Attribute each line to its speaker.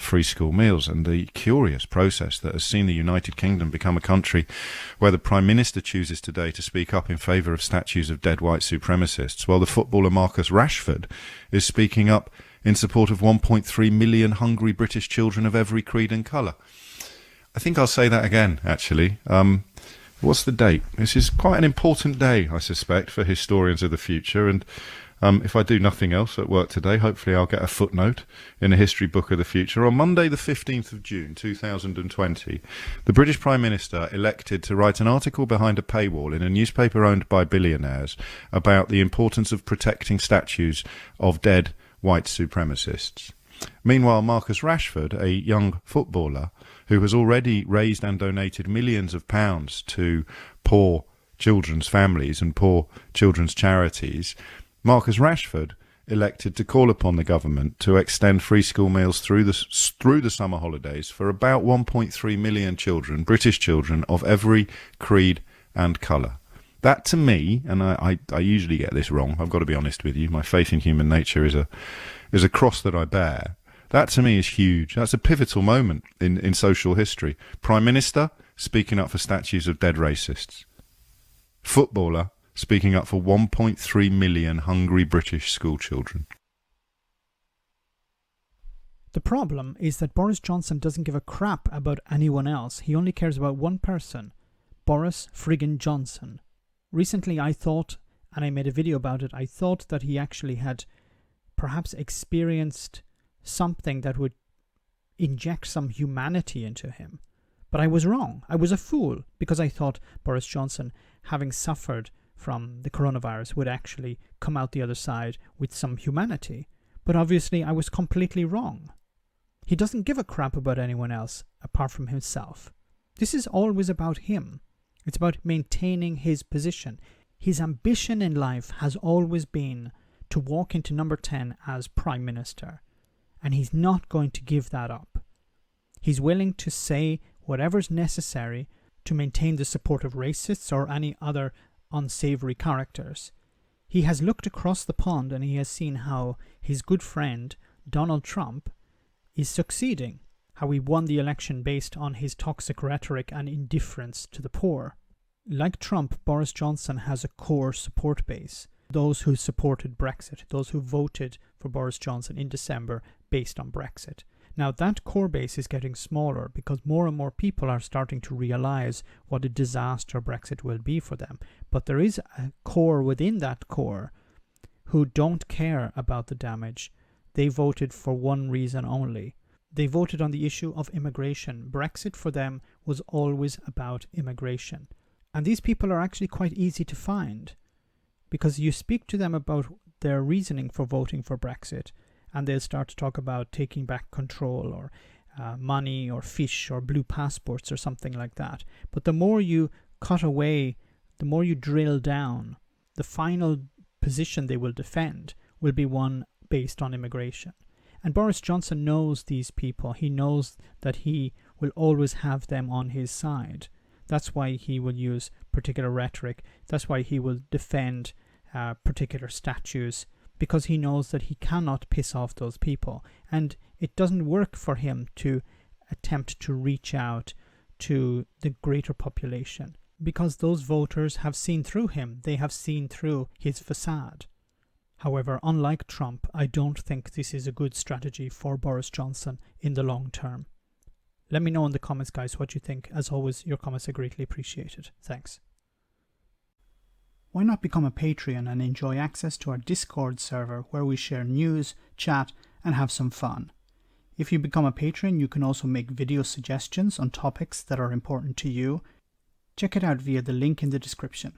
Speaker 1: free school meals, and the curious process that has seen the United Kingdom become a country where the Prime Minister chooses today to speak up in favour of statues of dead white supremacists, while the footballer Marcus Rashford is speaking up in support of 1.3 million hungry British children of every creed and colour. I think I'll say that again, actually. What's the date? This is quite an important day, I suspect, for historians of the future, and if I do nothing else at work today, hopefully I'll get a footnote in a history book of the future. On Monday the 15th of June 2020, the British Prime Minister elected to write an article behind a paywall in a newspaper owned by billionaires about the importance of protecting statues of dead white supremacists. Meanwhile, Marcus Rashford, a young footballer who has already raised and donated millions of pounds to poor children's families and poor children's charities, Marcus Rashford elected to call upon the government to extend free school meals through the summer holidays for about 1.3 million children, British children of every creed and colour. That, to me, and I usually get this wrong, I've got to be honest with you, my faith in human nature is a cross that I bear. That, to me, is huge. That's a pivotal moment in social history. Prime Minister speaking up for statues of dead racists. Footballer speaking up for 1.3 million hungry British school children.
Speaker 2: The problem is that Boris Johnson doesn't give a crap about anyone else. He only cares about one person, Boris friggin' Johnson. Recently I thought, and I made a video about it, I thought that he actually had perhaps experienced something that would inject some humanity into him. But I was wrong. I was a fool, because I thought Boris Johnson, having suffered from the coronavirus, would actually come out the other side with some humanity. But obviously I was completely wrong. He doesn't give a crap about anyone else apart from himself. This is always about him. It's about maintaining his position. His ambition in life has always been to walk into number 10 as Prime Minister. And he's not going to give that up. He's willing to say whatever's necessary to maintain the support of racists or any other unsavory characters. He has looked across the pond and he has seen how his good friend Donald Trump is succeeding, how he won the election based on his toxic rhetoric and indifference to the poor. Like Trump, Boris Johnson has a core support base. Those who supported Brexit, those who voted for Boris Johnson in December based on Brexit. Now that core base is getting smaller because more and more people are starting to realise what a disaster Brexit will be for them. But there is a core within that core who don't care about the damage. They voted for one reason only. They voted on the issue of immigration. Brexit for them was always about immigration. And these people are actually quite easy to find, because you speak to them about their reasoning for voting for Brexit, and they'll start to talk about taking back control or money or fish or blue passports or something like that. But the more you cut away, the more you drill down, the final position they will defend will be one based on immigration. And Boris Johnson knows these people. He knows that he will always have them on his side. That's why he will use particular rhetoric. That's why he will defend particular statues, because he knows that he cannot piss off those people. And it doesn't work for him to attempt to reach out to the greater population, because those voters have seen through him. They have seen through his facade. However, unlike Trump, I don't think this is a good strategy for Boris Johnson in the long term. Let me know in the comments, guys, what you think. As always, your comments are greatly appreciated. Thanks. Why not become a Patreon and enjoy access to our Discord server where we share news, chat, and have some fun. If you become a patron, you can also make video suggestions on topics that are important to you. Check it out via the link in the description.